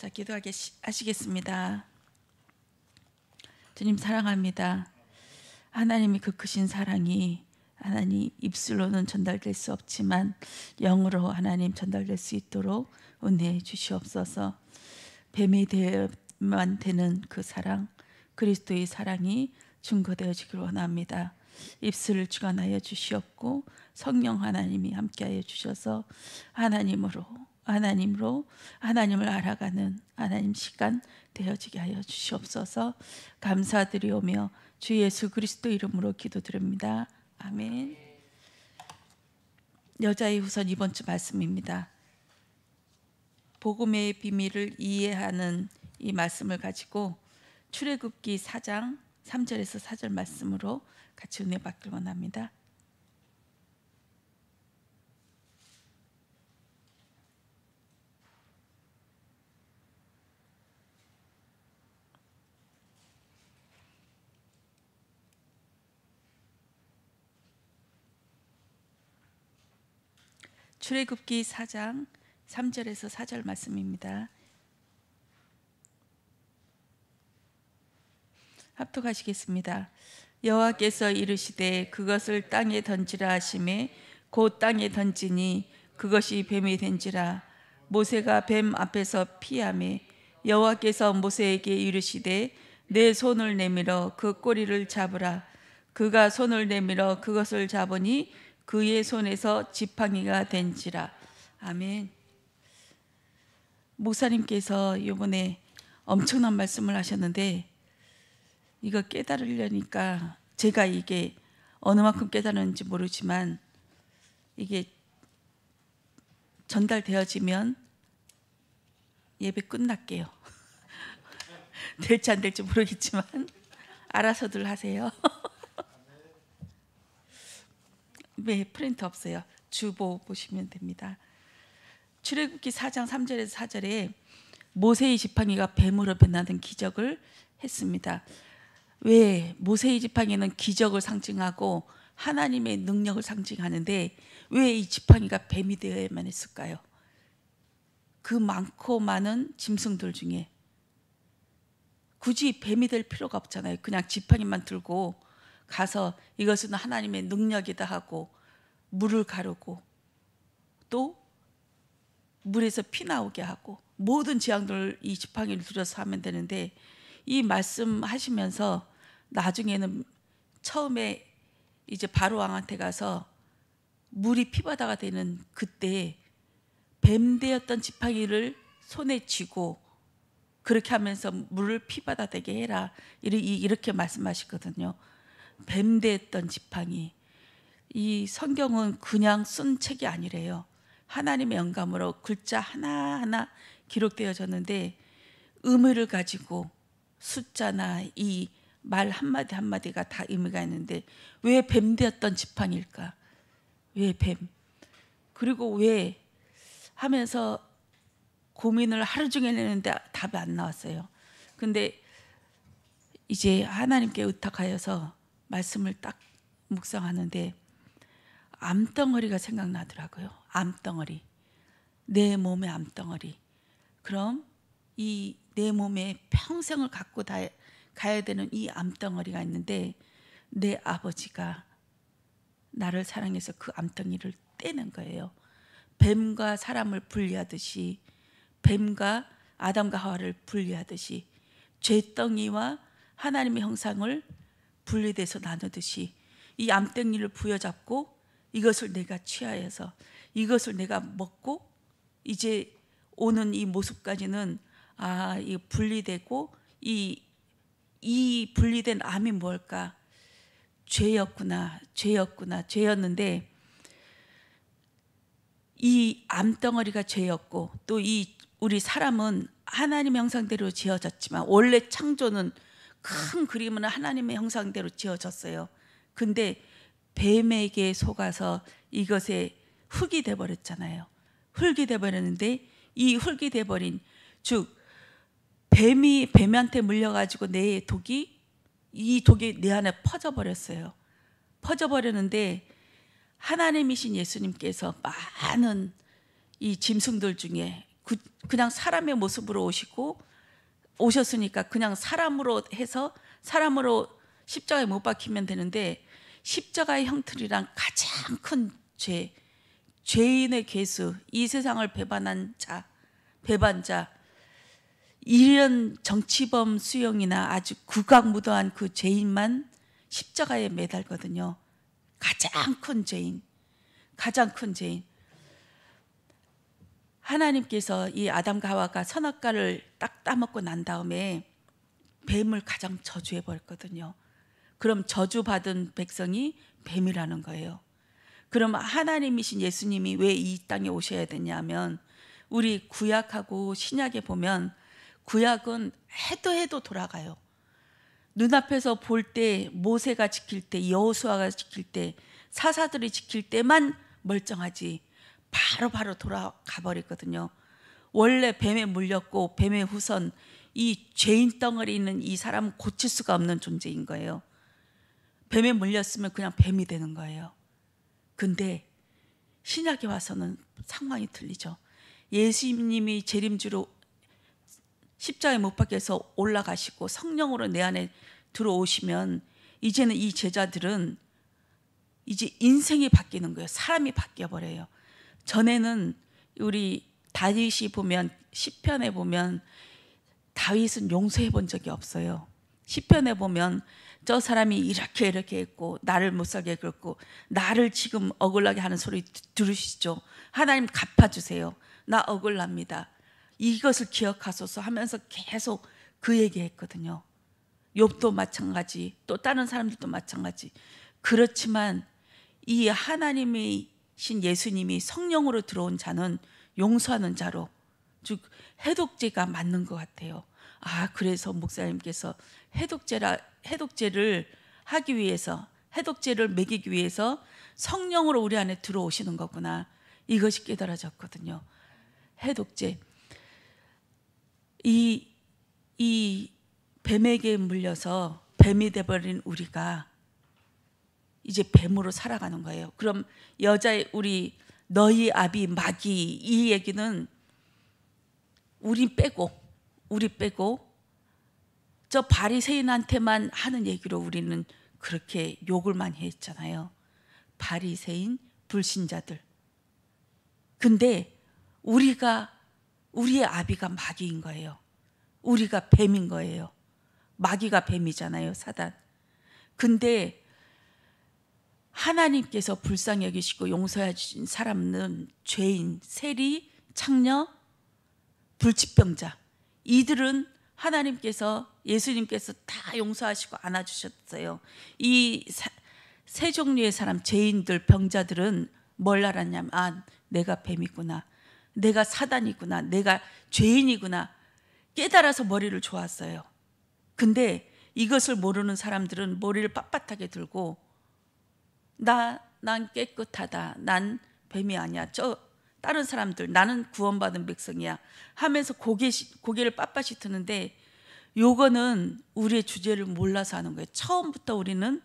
자, 기도하시겠습니다. 주님 사랑합니다. 하나님이 그 크신 사랑이 하나님 입술로는 전달될 수 없지만 영으로 하나님 전달될 수 있도록 은혜해 주시옵소서. 뱀이 되어만 되는 그 사랑, 그리스도의 사랑이 증거되어지길 원합니다. 입술을 주관하여 주시옵고 성령 하나님이 함께하여 주셔서 하나님으로 하나님을 알아가는 하나님 시간 되어지게 하여 주시옵소서. 감사드리오며 주 예수 그리스도 이름으로 기도드립니다. 아멘. 여자의 후손 이번 주 말씀입니다. 복음의 비밀을 이해하는 이 말씀을 가지고 출애굽기 4장 3절에서 4절 말씀으로 같이 은혜 받길 원합니다. 출애굽기 4장 3절에서 4절 말씀입니다. 합독하시겠습니다. 여호와께서 이르시되 그것을 땅에 던지라 하시매 곧 땅에 던지니 그것이 뱀이 된지라. 모세가 뱀 앞에서 피하매 여호와께서 모세에게 이르시되 내 손을 내밀어 그 꼬리를 잡으라. 그가 손을 내밀어 그것을 잡으니 그의 손에서 지팡이가 된지라. 아멘. 목사님께서 이번에 엄청난 말씀을 하셨는데 이거 깨달으려니까 제가 이게 어느 만큼 깨달았는지 모르지만 이게 전달되어지면 예배 끝날게요. 될지 안 될지 모르겠지만 알아서들 하세요. 네, 프린트 없어요. 주보 보시면 됩니다. 출애굽기 4장 3절에서 4절에 모세의 지팡이가 뱀으로 변하는 기적을 했습니다. 왜 모세의 지팡이는 기적을 상징하고 하나님의 능력을 상징하는데 왜 이 지팡이가 뱀이 되어야만 했을까요? 그 많고 많은 짐승들 중에 굳이 뱀이 될 필요가 없잖아요. 그냥 지팡이만 들고 가서 이것은 하나님의 능력이다 하고 물을 가르고 또 물에서 피 나오게 하고 모든 재앙들을 이 지팡이를 들여서 하면 되는데 이 말씀하시면서 나중에는 처음에 이제 바로 왕한테 가서 물이 피바다가 되는 그때 뱀 되었던 지팡이를 손에 쥐고 그렇게 하면서 물을 피바다 되게 해라 이렇게 말씀하시거든요. 뱀 되었던 지팡이. 이 성경은 그냥 쓴 책이 아니래요. 하나님의 영감으로 글자 하나하나 기록되어졌는데 의미를 가지고 숫자나 이 말 한마디 한마디가 다 의미가 있는데 왜 뱀 되었던 지팡이일까? 왜 뱀? 그리고 왜 하면서 고민을 하루 종일 했는데 답이 안 나왔어요. 근데 이제 하나님께 의탁하여서 말씀을 딱 묵상하는데 암덩어리가 생각나더라고요. 암덩어리. 내 몸의 암덩어리. 그럼 이 내 몸에 평생을 갖고 가야 되는 이 암덩어리가 있는데 내 아버지가 나를 사랑해서 그 암덩이를 떼는 거예요. 뱀과 사람을 분리하듯이 뱀과 아담과 하와를 분리하듯이 죄덩이와 하나님의 형상을 분리돼서 나누듯이 이 암덩이를 부여잡고 이것을 내가 취하여서 이것을 내가 먹고 이제 오는 이 모습까지는 이 분리되고 이 분리된 암이 뭘까? 죄였는데 이 암덩어리가 죄였고 또 이 우리 사람은 하나님의 형상대로 지어졌지만 원래 창조는 큰 그림은 하나님의 형상대로 지어졌어요. 근데 뱀에게 속아서 이것에 흙이 돼버렸잖아요. 흙이 돼버렸는데 이 흙이 돼버린 즉 뱀한테 물려가지고 내 독이 이 독이 내 안에 퍼져버렸어요. 퍼져버렸는데 하나님이신 예수님께서 많은 이 짐승들 중에 그냥 사람의 모습으로 오셨으니까 그냥 사람으로 해서 사람으로 십자가에 못 박히면 되는데, 십자가의 형틀이란 가장 큰 죄인의 괴수, 이 세상을 배반한 자, 배반자, 이런 정치범 수용이나 아주 극악무도한 그 죄인만 십자가에 매달거든요. 가장 큰 죄인, 가장 큰 죄인. 하나님께서 이 아담과 하와가 선악과를 딱 따먹고 난 다음에 뱀을 가장 저주해 버렸거든요. 그럼 저주받은 백성이 뱀이라는 거예요. 그럼 하나님이신 예수님이 왜 이 땅에 오셔야 되냐면, 우리 구약하고 신약에 보면 구약은 해도 돌아가요. 눈앞에서 볼 때, 모세가 지킬 때, 여호수아가 지킬 때, 사사들이 지킬 때만 멀쩡하지 바로 돌아가 버리거든요. 원래 뱀에 물렸고 뱀의 후손, 이 죄인 덩어리 있는 이 사람은 고칠 수가 없는 존재인 거예요. 뱀에 물렸으면 그냥 뱀이 되는 거예요. 근데 신약에 와서는 상황이 틀리죠. 예수님이 재림주로 십자가에 못 박혀서 올라가시고 성령으로 내 안에 들어오시면 이제는 이 제자들은 이제 인생이 바뀌는 거예요. 사람이 바뀌어 버려요. 전에는 우리 다윗이 보면, 시편에 보면 다윗은 용서해 본 적이 없어요. 시편에 보면 저 사람이 이렇게 했고 나를 못 살게 굴고 나를 지금 억울하게 하는 소리 들으시죠? 하나님 갚아주세요. 나 억울합니다. 이것을 기억하소서 하면서 계속 그 얘기했거든요. 욥도 마찬가지, 또 다른 사람들도 마찬가지. 그렇지만 이 하나님이신 예수님이 성령으로 들어온 자는 용서하는 자로, 즉 해독제가 맞는 것 같아요. 그래서 목사님께서 해독제를 하기 위해서, 해독제를 먹이기 위해서 성령으로 우리 안에 들어오시는 거구나, 이것이 깨달아졌거든요. 해독제. 이 뱀에게 물려서 뱀이 돼버린 우리가 이제 뱀으로 살아가는 거예요. 그럼 여자의 우리 너희 아비 마귀, 이 얘기는 우리 빼고 저 바리새인한테만 하는 얘기로 우리는 그렇게 욕을 많이 했잖아요. 바리새인, 불신자들. 근데 우리의 아비가 마귀인 거예요. 우리가 뱀인 거예요. 마귀가 뱀이잖아요, 사단. 근데 하나님께서 불쌍히 여기시고 용서해 주신 사람은 죄인, 세리, 창녀, 불치병자, 이들은 하나님께서, 예수님께서 다 용서하시고 안아주셨어요. 이 세 종류의 사람, 죄인들, 병자들은 뭘 알았냐면, 내가 뱀이구나, 내가 사단이구나, 내가 죄인이구나 깨달아서 머리를 조았어요. 근데 이것을 모르는 사람들은 머리를 빳빳하게 들고 난 깨끗하다, 난 뱀이 아니야, 저 다른 사람들, 나는 구원받은 백성이야 하면서 고개를 빳빳이 드는데, 요거는 우리의 주제를 몰라서 하는 거예요. 처음부터 우리는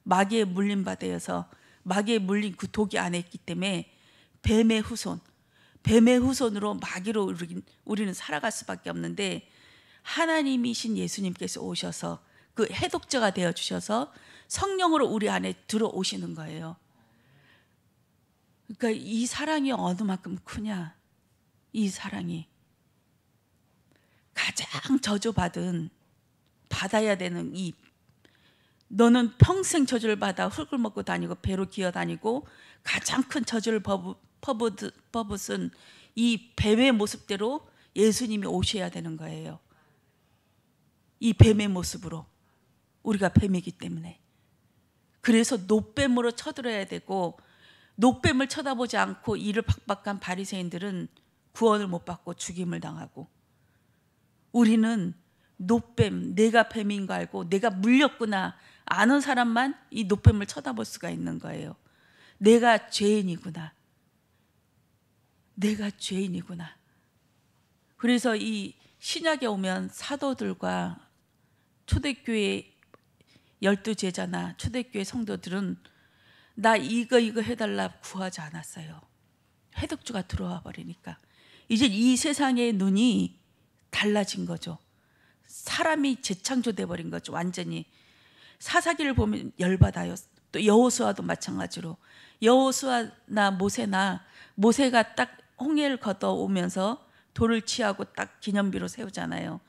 마귀에 물린 바 되어서 마귀에 물린 그 독이 안에 있기 때문에 뱀의 후손으로 마귀로 우리는 살아갈 수밖에 없는데, 하나님이신 예수님께서 오셔서 그 해독자가 되어주셔서 성령으로 우리 안에 들어오시는 거예요. 그러니까 이 사랑이 어느 만큼 크냐, 이 사랑이 가장 저주받은, 받아야 되는 너는 평생 저주를 받아 흙을 먹고 다니고 배로 기어다니고 가장 큰 저주를 퍼붓은 이 뱀의 모습대로 예수님이 오셔야 되는 거예요. 이 뱀의 모습으로, 우리가 뱀이기 때문에. 그래서 노뱀으로 쳐들어야 되고, 노뱀을 쳐다보지 않고 이를 박박한 바리새인들은 구원을 못 받고 죽임을 당하고, 우리는 노뱀, 내가 뱀인 거 알고 내가 물렸구나 아는 사람만 이 노뱀을 쳐다볼 수가 있는 거예요. 내가 죄인이구나, 내가 죄인이구나. 그래서 이 신약에 오면 사도들과 초대교회 12제자나 초대교회 성도들은 나 이거 해달라 구하지 않았어요. 해독주가 들어와 버리니까. 이제 이 세상의 눈이 달라진 거죠. 사람이 재창조돼 버린 거죠. 완전히. 사사기를 보면 열받아요. 또 여호수아도 마찬가지로. 여호수아나 모세나, 모세가 딱 홍해를 걷어오면서 돌을 취하고 딱 기념비로 세우잖아요.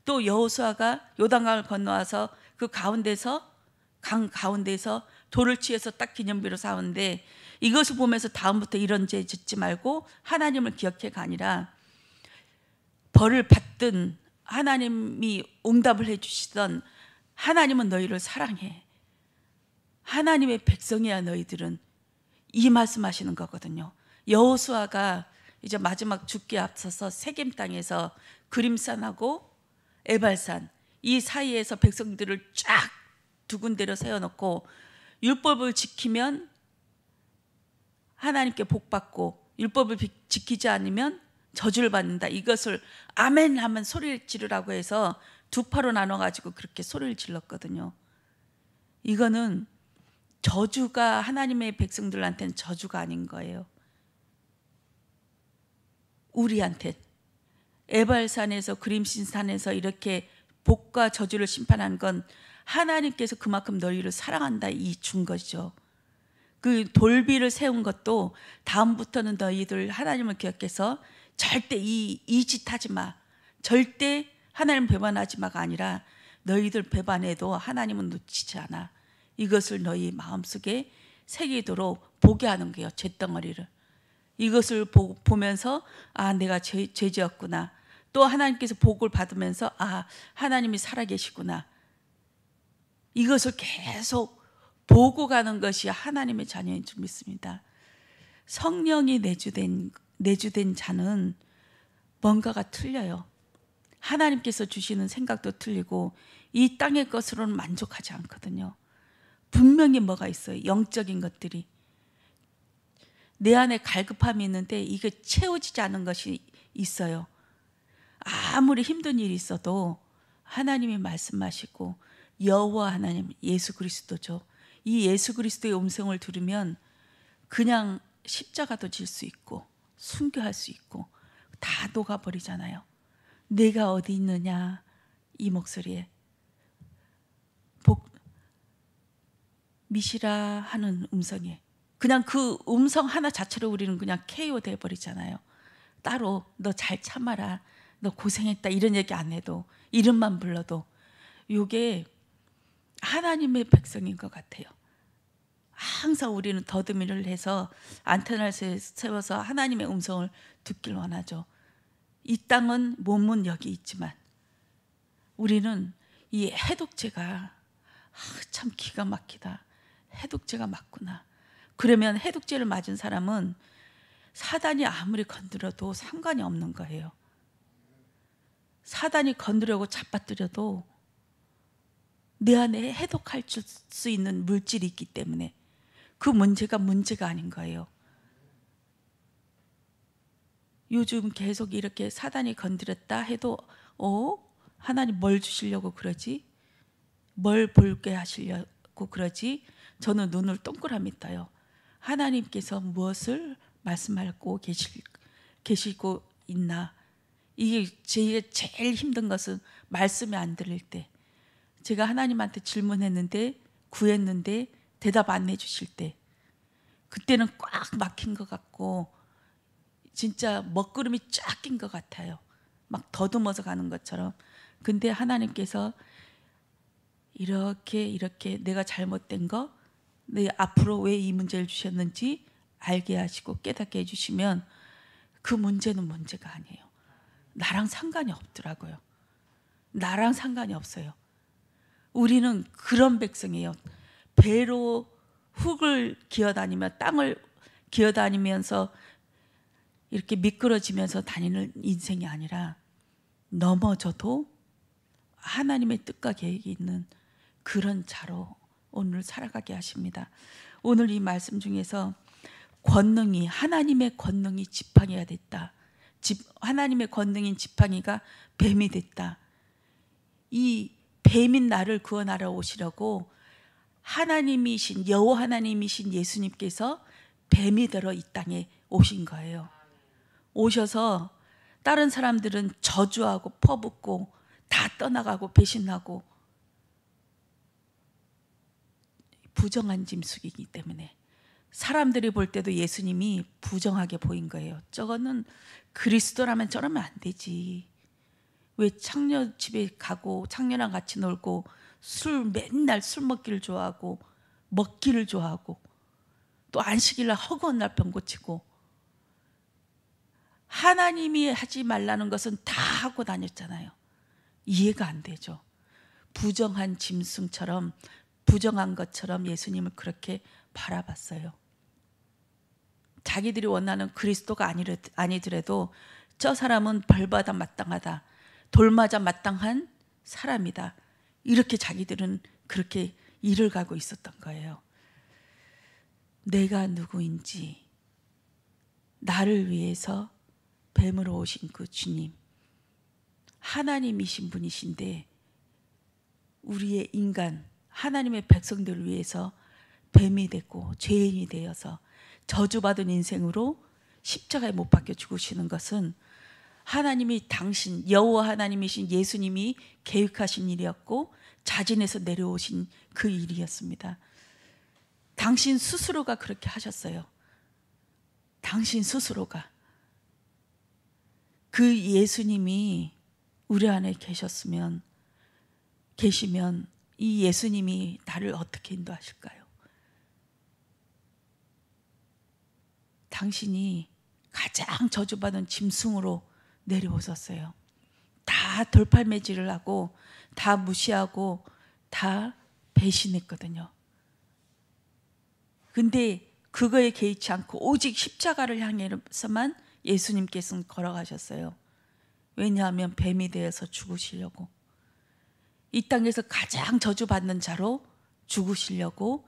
또 여호수아가 요단강을 건너와서 그 가운데서, 강 가운데서 돌을 취해서 딱 기념비로 세우는데, 이것을 보면서 다음부터 이런 죄 짓지 말고 하나님을 기억해가 아니라, 벌을 받든 하나님이 응답을 해주시던, 하나님은 너희를 사랑해, 하나님의 백성이야 너희들은, 이 말씀하시는 거거든요. 여호수아가 이제 마지막 죽기에 앞서서 세겜 땅에서 그림산하고 에발산 이 사이에서 백성들을 쫙 두 군데로 세워놓고, 율법을 지키면 하나님께 복받고 율법을 지키지 않으면 저주를 받는다. 이것을 아멘 하면 소리를 지르라고 해서 두 파로 나눠가지고 그렇게 소리를 질렀거든요. 이거는 저주가, 하나님의 백성들한테는 저주가 아닌 거예요. 우리한테 에발산에서, 그림신산에서 이렇게 복과 저주를 심판한 건 하나님께서 그만큼 너희를 사랑한다 이 준 것이죠. 그 돌비를 세운 것도 다음부터는 너희들 하나님을 기억해서 절대 이 짓 하지 마, 절대 하나님 배반하지 마가 아니라, 너희들 배반해도 하나님은 놓치지 않아. 이것을 너희 마음속에 새기도록 보게 하는 거예요. 잿덩어리를. 이것을 보면서 아, 내가 죄지었구나. 또 하나님께서 복을 받으면서 아, 하나님이 살아계시구나. 이것을 계속 보고 가는 것이 하나님의 자녀인 줄 믿습니다. 성령이 내주된 자는 뭔가가 틀려요. 하나님께서 주시는 생각도 틀리고 이 땅의 것으로는 만족하지 않거든요. 분명히 뭐가 있어요. 영적인 것들이. 내 안에 갈급함이 있는데 이게 채워지지 않은 것이 있어요. 아무리 힘든 일이 있어도 하나님이 말씀하시고, 여호와 하나님, 예수 그리스도죠. 이 예수 그리스도의 음성을 들으면 그냥 십자가도 질 수 있고 순교할 수 있고 다 녹아버리잖아요. 내가 어디 있느냐, 이 목소리에 미시라 하는 음성에 그냥 그 음성 하나 자체로 우리는 그냥 KO 돼버리잖아요. 따로 너 잘 참아라, 너 고생했다 이런 얘기 안 해도, 이름만 불러도 이게 하나님의 백성인 것 같아요. 항상 우리는 더듬이를 해서 안테나를 세워서 하나님의 음성을 듣길 원하죠. 이 땅은 몸은 여기 있지만 우리는 이 해독제가 참 기가 막히다, 해독제가 맞구나. 그러면 해독제를 맞은 사람은 사단이 아무리 건드려도 상관이 없는 거예요. 사단이 건드려고 잡아뜨려도 내 안에 해독할 수 있는 물질이 있기 때문에 그 문제가 아닌 거예요. 요즘 계속 이렇게 사단이 건드렸다 해도 하나님 뭘 주시려고 그러지? 뭘 볼게 하시려고 그러지? 저는 눈을 동그라미 떠요. 하나님께서 무엇을 말씀하고 계시고 있나? 이게 제일 힘든 것은 말씀이 안 들릴 때, 제가 하나님한테 질문했는데 구했는데 대답 안 해주실 때, 그때는 꽉 막힌 것 같고 진짜 먹구름이 쫙 낀 것 같아요. 막 더듬어서 가는 것처럼. 근데 하나님께서 이렇게 내가 잘못된 거, 내 앞으로 왜 이 문제를 주셨는지 알게 하시고 깨닫게 해주시면 그 문제는 문제가 아니에요. 나랑 상관이 없더라고요. 나랑 상관이 없어요. 우리는 그런 백성이에요. 배로 흙을 기어다니며 땅을 기어다니면서 이렇게 미끄러지면서 다니는 인생이 아니라, 넘어져도 하나님의 뜻과 계획이 있는 그런 자로 오늘 살아가게 하십니다. 오늘 이 말씀 중에서 권능이, 하나님의 권능이 지팡이가 됐다, 하나님의 권능인 지팡이가 뱀이 됐다. 이 뱀인 나를 구원하러 오시려고 하나님이신, 여호와 하나님이신 예수님께서 뱀이 되어 이 땅에 오신 거예요. 오셔서 다른 사람들은 저주하고 퍼붓고 다 떠나가고 배신하고 부정한 짐승이기 때문에 사람들이 볼 때도 예수님이 부정하게 보인 거예요. 저거는 그리스도라면 저러면 안 되지. 왜 창녀 집에 가고 창녀랑 같이 놀고 맨날 술 먹기를 좋아하고 먹기를 좋아하고 또 안식일날 허구한 날 병 고치고 하나님이 하지 말라는 것은 다 하고 다녔잖아요. 이해가 안 되죠. 부정한 짐승처럼 부정한 것처럼 예수님을 그렇게 바라봤어요. 자기들이 원하는 그리스도가 아니더라도 저 사람은 벌받아 마땅하다, 돌맞아 마땅한 사람이다, 이렇게 자기들은 그렇게 일을 가고 있었던 거예요. 내가 누구인지, 나를 위해서 뱀으로 오신 그 주님, 하나님이신 분이신데 우리의 인간, 하나님의 백성들을 위해서 뱀이 되고 죄인이 되어서 저주받은 인생으로 십자가에 못 박혀 죽으시는 것은 하나님이 당신 여호와 하나님이신 예수님이 계획하신 일이었고 자진해서 내려오신 그 일이었습니다. 당신 스스로가 그렇게 하셨어요. 당신 스스로가. 그 예수님이 우리 안에 계시면 이 예수님이 나를 어떻게 인도하실까요? 당신이 가장 저주받은 짐승으로 내려오셨어요. 다 돌팔매질을 하고 다 무시하고 다 배신했거든요. 근데 그거에 개의치 않고 오직 십자가를 향해서만 예수님께서는 걸어가셨어요. 왜냐하면 뱀이 되어서 죽으시려고, 이 땅에서 가장 저주받는 자로 죽으시려고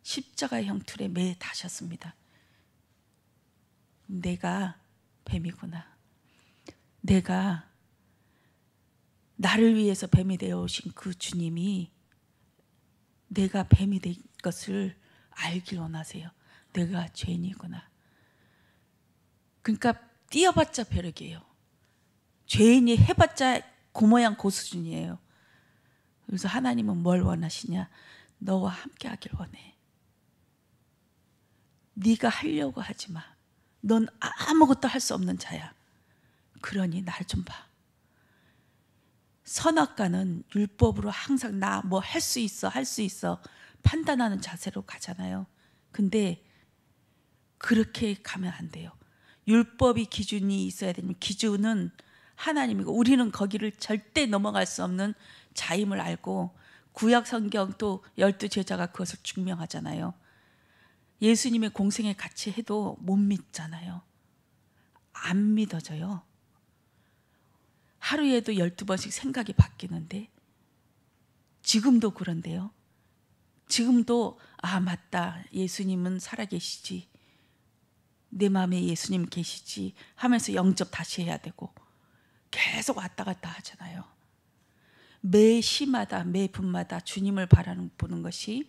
십자가의 형틀에 매 다셨습니다. 내가 뱀이구나. 내가 나를 위해서 뱀이 되어 오신 그 주님이 내가 뱀이 된 것을 알길 원하세요. 내가 죄인이구나. 그러니까 뛰어봤자 벼락이에요. 죄인이 해봤자 그 모양 그 수준이에요. 그래서 하나님은 뭘 원하시냐? 너와 함께 하길 원해. 네가 하려고 하지 마. 넌 아무것도 할 수 없는 자야. 그러니 날 좀 봐. 선악과는 율법으로 항상 나 뭐 할 수 있어 판단하는 자세로 가잖아요. 근데 그렇게 가면 안 돼요. 율법이 기준이 있어야 되는 기준은 하나님이고 우리는 거기를 절대 넘어갈 수 없는 자임을 알고, 구약 성경 또 12제자가 그것을 증명하잖아요. 예수님의 공생에 같이 해도 못 믿잖아요. 안 믿어져요. 하루에도 12번씩 생각이 바뀌는데 지금도 그런데요. 지금도 맞다, 예수님은 살아계시지, 내 마음에 예수님 계시지 하면서 영접 다시 해야 되고 계속 왔다 갔다 하잖아요. 매 시마다 매 분마다 주님을 보는 것이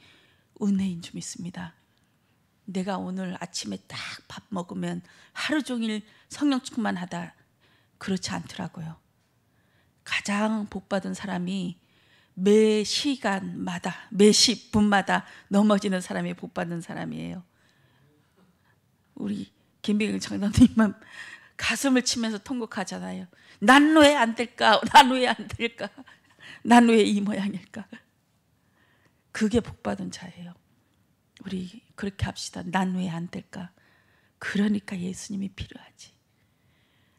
은혜인 줄 믿습니다. 내가 오늘 아침에 딱 밥 먹으면 하루 종일 성령 충만하다, 그렇지 않더라고요. 가장 복받은 사람이 매 시간마다 매 10분마다 넘어지는 사람이 복받은 사람이에요. 우리 김백일 장로님은 가슴을 치면서 통곡하잖아요. 난 왜 안 될까? 난 왜 안 될까? 난 왜 이 모양일까? 그게 복받은 자예요. 우리 그렇게 합시다. 난 왜 안 될까? 그러니까 예수님이 필요하지.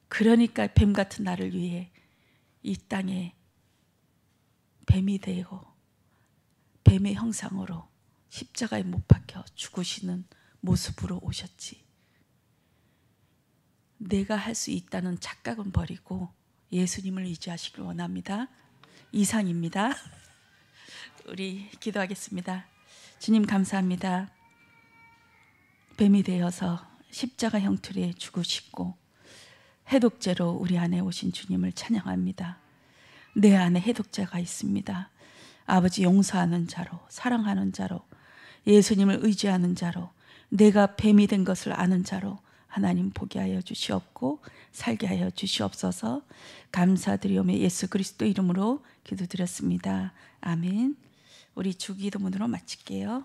그러니까 뱀 같은 나를 위해 이 땅에 뱀이 되고 뱀의 형상으로 십자가에 못 박혀 죽으시는 모습으로 오셨지. 내가 할 수 있다는 착각은 버리고 예수님을 의지하시길 원합니다. 이상입니다. 우리 기도하겠습니다. 주님 감사합니다. 뱀이 되어서 십자가 형틀에 죽으시고 해독제로 우리 안에 오신 주님을 찬양합니다. 내 안에 해독제가 있습니다. 아버지, 용서하는 자로, 사랑하는 자로, 예수님을 의지하는 자로, 내가 뱀이 된 것을 아는 자로 하나님 보게 하여 주시옵고 살게 하여 주시옵소서. 감사드리오며 예수 그리스도 이름으로 기도드렸습니다. 아멘. 우리 주기도문으로 마칠게요.